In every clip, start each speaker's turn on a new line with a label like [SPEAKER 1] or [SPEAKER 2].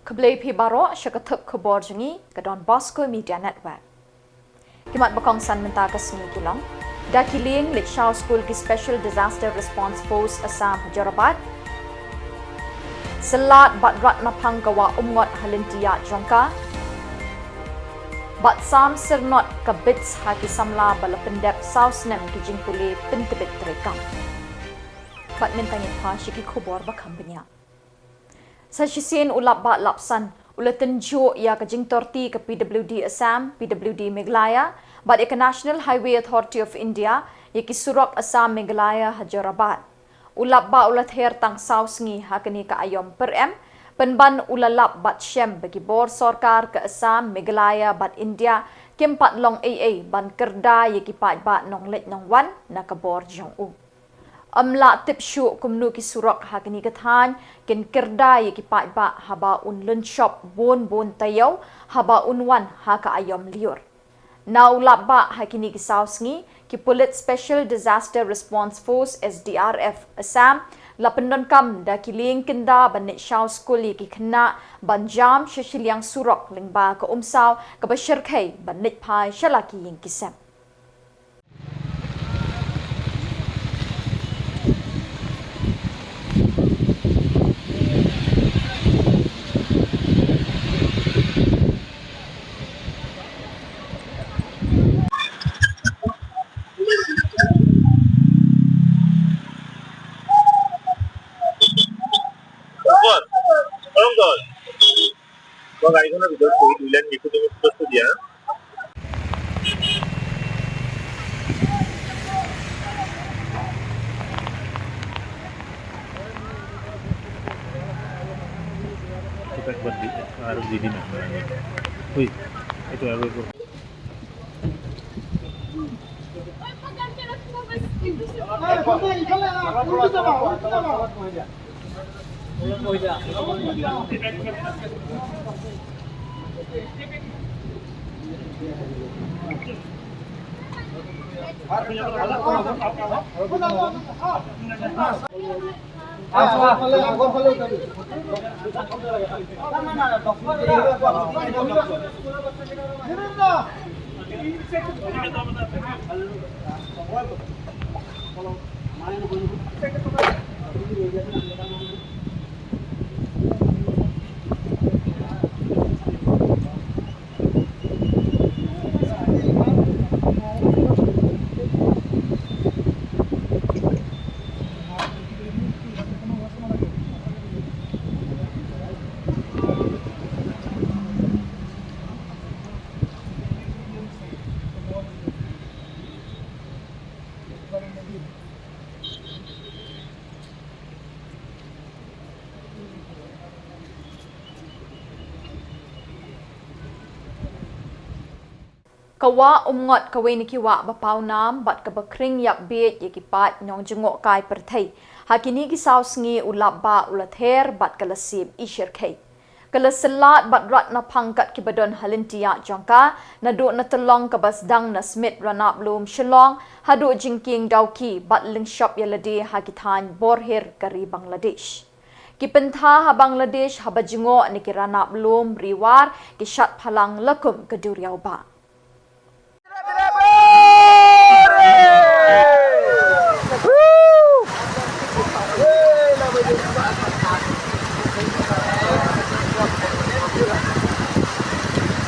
[SPEAKER 1] Keblai pi baro syakatup Khuborjylla ke donbosco media network. Kimat bakong san menta kasmi Jyllong. Da kiling lik shaw school ki special disaster response force Assam Hyderabad. Selat bat rat napang gawa umngot halintia jongka. Bat sam sirnot ke bits haki Samla bala pendep sausnem ki jingpuli pentebit terekam. Bat mentangit pa syiki Khubor bakam banyak. Sa shisin ulap ba lapsan ulatan jo ya ka jingtorti ke PWD Assam, PWD Meghalaya, bat ka National Highway Authority of India, yaki surok Assam Meghalaya Hyderabad. Ulap ba ulat her tang sausngi hakani ka ayom per em, penban ulalap bat shem bagi bor sorkar ke Assam Meghalaya bat India, kempat long AA ban kerda yaki pat ba nong let nong wan na ka bor jong u. Amla tip syu kumnu ki surok hakini kathan ken kerda ye ki pat ba haba un lun shop bon tayaw haba unwan haka ayom liur. Now labba hakini ki sausngi ki Pulit Special Disaster Response Force SDRF Assam lapendon kam da kiling kenda banit shaw school ye ki khna banjam Shillong surok lingba ka umsaw ka bashirkai banit pai shalaki yin kisem.
[SPEAKER 2] गाड़ी को ना विदर कोई डीलर निकू तुम्हें प्रस्तुत दिया itu buat di harus di dina wih itu harus
[SPEAKER 1] Kawa umngot kawai nikiwa bapaw nam bat kabakring yak biet yakipat nyong jengok kai perthai. Hakini ki sausngi ulap ba ulather bat kalasib ishirkai. Kalaselat bat rat na pangkat ki badon halintia jangka na do na telong kabasdang na smith ranap lum Shillong hadu jingking dauki bat ling shop yalade hakitan borhir kari Bangladesh. Kipentha ha Bangladesh ha bajingo ni ki ranap lum riwar ki syat phalang lakum keduriau ba.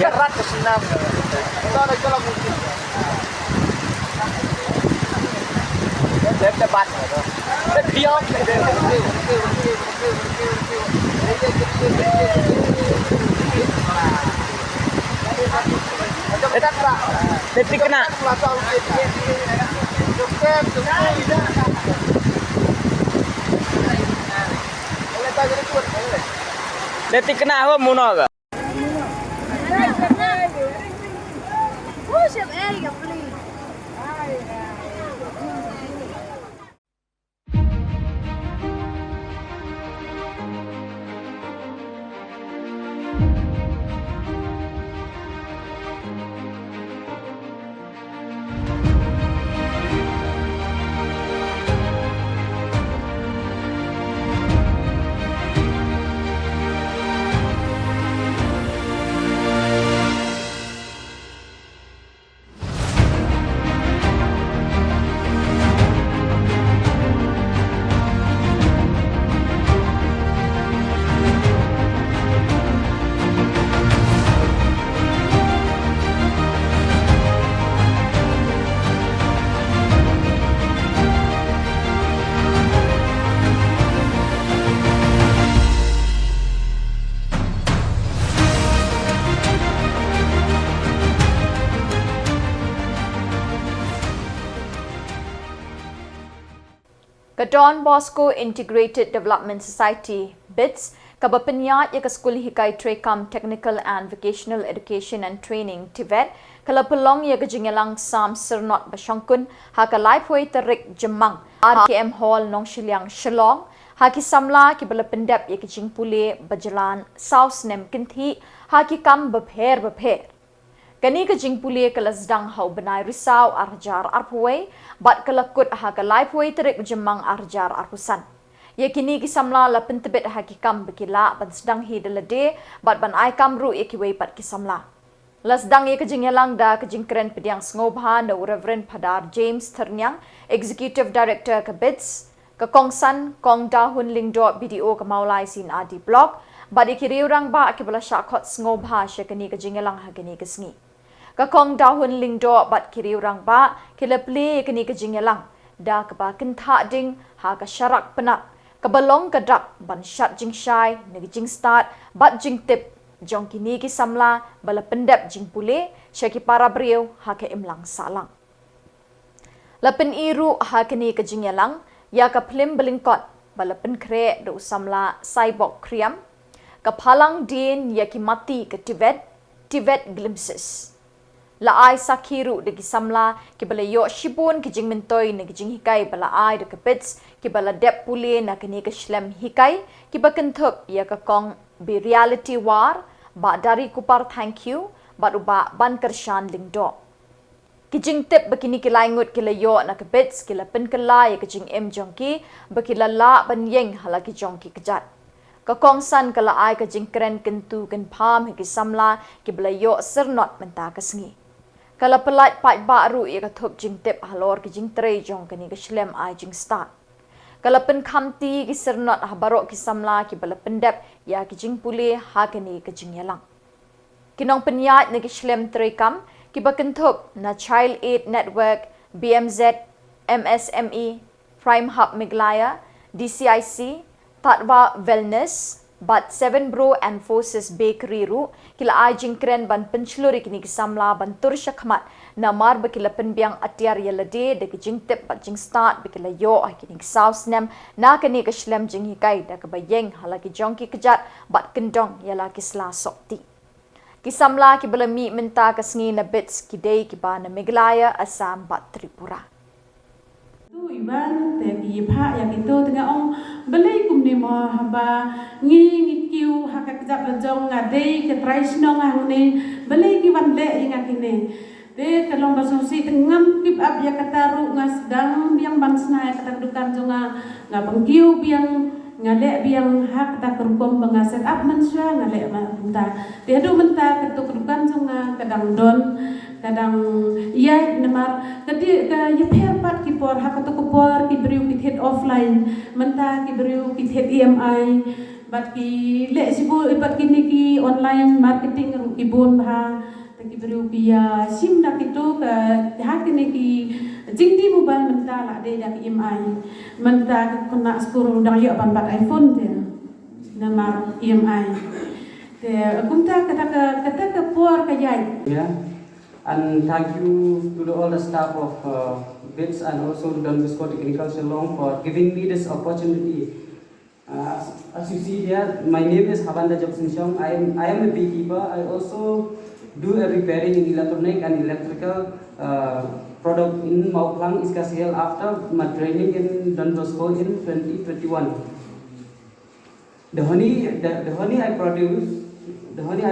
[SPEAKER 3] Gerak ke senam. Kita ada jalan mungkin. Debat. Diam. Detik kena. Detik kena apa muno ke?
[SPEAKER 1] Don Bosco Integrated Development Society BITS kabapenya ya skul hikai trekam Technical and Vocational Education and Training TVET kalapulong ya Jylang Sam Sirnot Bashangkun haka lifeway tarik Jymmang RKM Hall nong Shillong haki Samla ki balapendap ya Jingpule Bajalan South Nem Kinthi haki kam bapher Kani ka Jingpule kalasdang hau benai risau arjar arpuai bat kalakut haka lifeway tarik Jymmang arjar arpusan. Ya kini ki Samla la pentebet haki kam bekila ban sedang hi delade bat ban ai kam ru ikiwei pat ki Samla. Lasdang ya Jylang da keren pediang ngobha no Reverend Padar James Ternyang Executive Director ka BITS ka Kongsan Kong Dahun Lingdo BDO ka Maulai Sin Adi Block bat ikiriurang ba akibala syakot ngobha sya kini ka Jylang ha kini kesngi. Kakong dahun lingdo bat kiri orang ba kila play kini ke Jylang da keba kentha ding ha ka syarak penak kebalong kedak ban syat jing syai negi jing start bat jing tip jong kini ki Samla bala pendap jing pule syaki para beriau ha ke imlang salang lapen iru ha kini ke Jylang ya ka plim belingkot bala pen kre do Samla saibok kriam kapalang din ya ki mati ke TVET glimpses la ai sakiru de Samla ki bala yo shibun ki jing mentoi ne ki jing hikai bala ai de kapits ki bala dep pule na kini ke shlem hikai ki bakenthop ya ka kong be reality war ba dari kupar thank you ba uba ban kershan lingdo ki jing tip bakini ki laingut ki la yo na kapits ki la pen kala ya ki jing em jongki bakila la ban yeng hala ki jongki kejat ka kong san kala ai ka jing kren kentu ken pham ki Samla ki bala yo sernot menta kasngi kala pelat pat baru ia kathop jing tip halor ki jing trei jong kani ke shlem ai jing start kala pen khamti ki sernot habarok ki Samla ki bala pendap ya ki jing pule ha kani ke Jylang kinong penyat ne ki shlem trei kam ki bakenthop na child aid network BMZ MSME Prime Hub Meghalaya DCIC Tatwa Wellness But 7 Bro and Forces Bakery ru kila ai jingkren ban penchluri kini Samla ban tur syakmat namar bakila penbiang atiar yelade de jing tip bat jing start bakila yo ai kini south nem na kini ke shlem jing hikai da ke bayeng halaki jongki kejat bat kendong yala ki sla sokti ki Samla ki belami menta kasngi na BITS ki dei ki ba na Meghalaya Assam bat Tripura
[SPEAKER 4] tu iban te ki pha yang itu tengah ong belai kumni mo haba ngi kiu hakak jap lejong ngade ke traditional ngane belai ki wan le ingat kini te kalong basungsi tengam kip up ya kataru ngasdang biang bansna ya katadukan jonga ngabang kiu biang ngale biang hak ta kerkom banga set up mansya ngale menta te adu menta ketukudukan jonga kadang don kadang iya nemar kadi ka yeper pat ki por hak to Khubor ki beriu ki head offline menta ki beriu ki head EMI bat ki le sibu bat kini ki online marketing ru ki bon bha ki beriu ki ya sim dak itu ka hak kini ki jingdi mobile menta la de dak EMI menta kena skuru dang yo ban bat iPhone te nemar EMI te kunta kata ka por ka yai
[SPEAKER 5] and thank you to all the staff of BITS and also donbosco Technical Shillong for giving me this opportunity. As you see here, my name is Habanda Joksinshong. I am a beekeeper. I also do a repairing in electronic and electrical product in Mauplang, Iskasiel after my training in donbosco in 2021. The honey I produce. The honey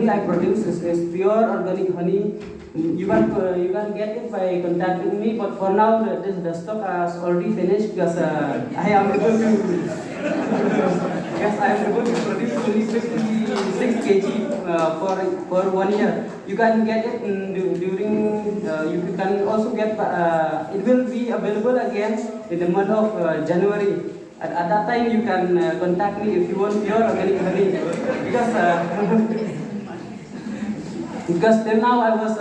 [SPEAKER 5] I produce is pure organic honey. You can get it by contacting me. But for now, the stock has already finished because I am able to produce only 56 kg for 1 year. You can get it during. You can also get. It will be available again in the month of January. At that time, you can contact me if you want pure organic honey, because till now I was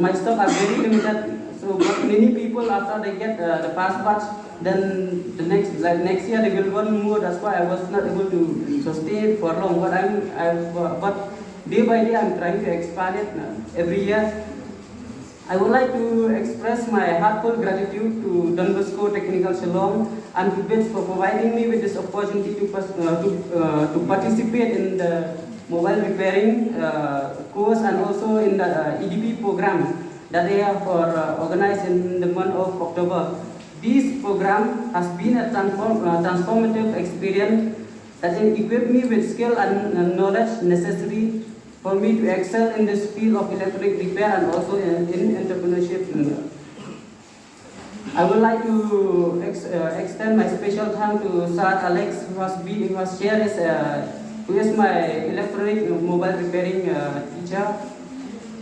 [SPEAKER 5] my stock are very limited. So, but many people after they get the past batch, then the next year they will want more. That's why I was not able to sustain for long. But day by day I'm trying to expand it every year. I would like to express my heartfelt gratitude to Don Bosco Technical Shillong and to BITS for providing me with this opportunity to participate in the mobile repairing course and also in the EDP program that they have organized in the month of October. This program has been a transformative experience that equipped me with skill and knowledge necessary for me to excel in this field of electronic repair and also in entrepreneurship. I would like to extend my special thanks to Sir Alex, who has shared his, who is my electronic mobile repairing teacher,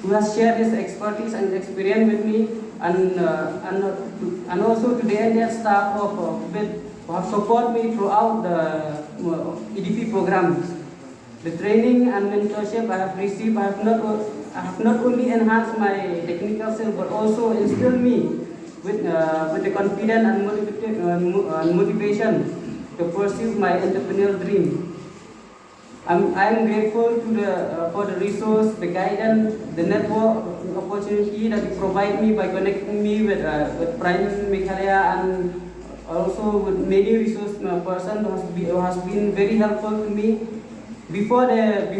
[SPEAKER 5] who has shared his expertise and experience with me, and also to the entire staff of BIT who have supported me throughout the EDP program. The training and mentorship I have received I have not only enhanced my technical skills but also instilled me with the confidence and motivation to pursue my entrepreneurial dream. I am grateful to for the resource, the guidance, the network opportunity that you provide me by connecting me with Prime Meghalaya and also with many resource person who has been very helpful to me. Before the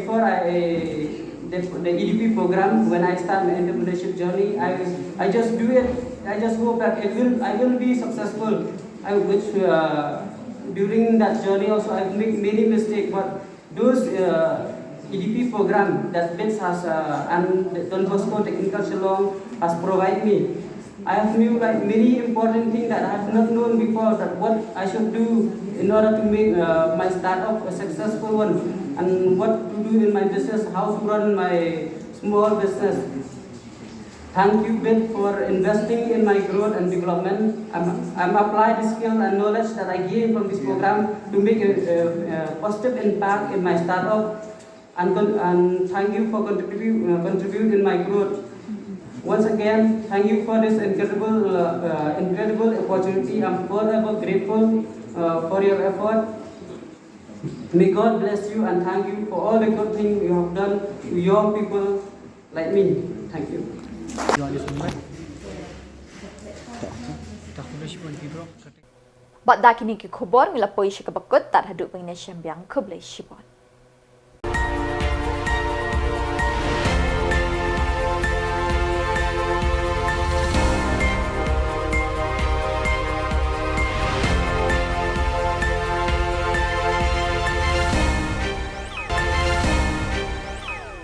[SPEAKER 5] EDP program, when I start my entrepreneurship journey, I just do it. I just hope that I will be successful. During that journey also I make many mistakes, but those EDP program that BITS has and Don Bosco Technical Shillong has provided me. I have knew like many important things that I have not known before, that what I should do in order to make my startup a successful one, and what to do in my business, how to run my small business. Thank you, BIT, for investing in my growth and development. I'm applying the skill and knowledge that I gained from this program to make a positive impact in my startup, and thank you for contributing in my growth. Once again, thank you for this incredible opportunity. I'm forever grateful for your effort. May God bless you and thank you for all the good things you have done to young people like me. Thank you.
[SPEAKER 1] Bat dakini ki khubor ngila poi shikabakut tar hadu pengine Jymmang Khuborjylla.